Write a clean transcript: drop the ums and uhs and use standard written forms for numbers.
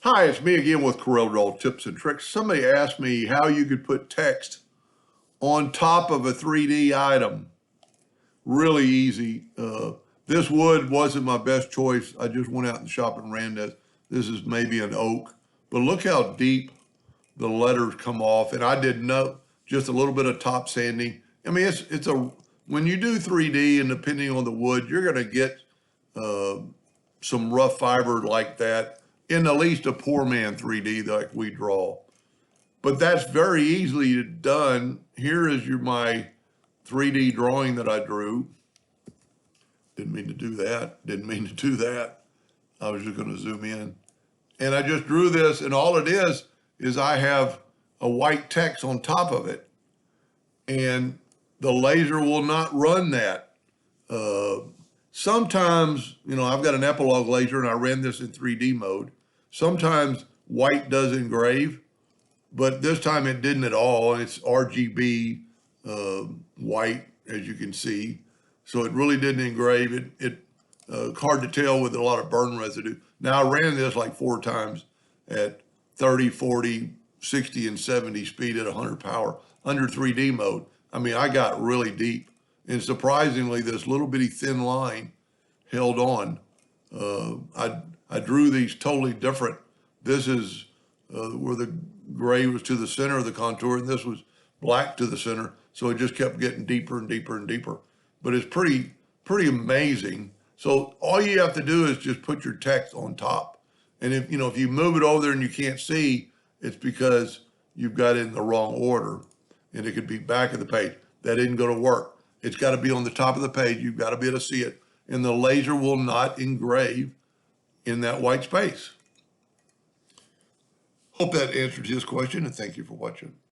Hi, it's me again with Corel Draw Tips and Tricks. Somebody asked me how you could put text on top of a 3D item. Really easy. This wood wasn't my best choice. I just went out in the shop and ran this. This is maybe an oak, but look how deep the letters come off. And I did know just a little bit of top sanding. I mean, when you do 3D and depending on the wood, you're going to get some rough fiber like that in at least a poor man 3D like we draw. But that's very easily done. Here is my 3D drawing that I drew. Didn't mean to do that. Didn't mean to do that. I was just going to zoom in. And I just drew this, and all it is I have a white text on top of it. And the laser will not run that. Sometimes, I've got an epilogue laser and I ran this in 3D mode. Sometimes white does engrave, but this time it didn't at all. It's RGB white, as you can see. So it really didn't engrave. It hard to tell with a lot of burn residue. Now I ran this like 4 times at 30, 40, 60, and 70 speed at 100 power under 3D mode. I mean, I got really deep. And surprisingly, this little bitty thin line held on. I drew these totally different. This is where the gray was to the center of the contour, and this was black to the center. So it just kept getting deeper and deeper and deeper. But it's pretty amazing. So all you have to do is just put your text on top. And if you move it over there and you can't see, it's because you've got it in the wrong order. And it could be back of the page. That isn't going to work. It's got to be on the top of the page. You've got to be able to see it. And the laser will not engrave in that white space. Hope that answers his question, and thank you for watching.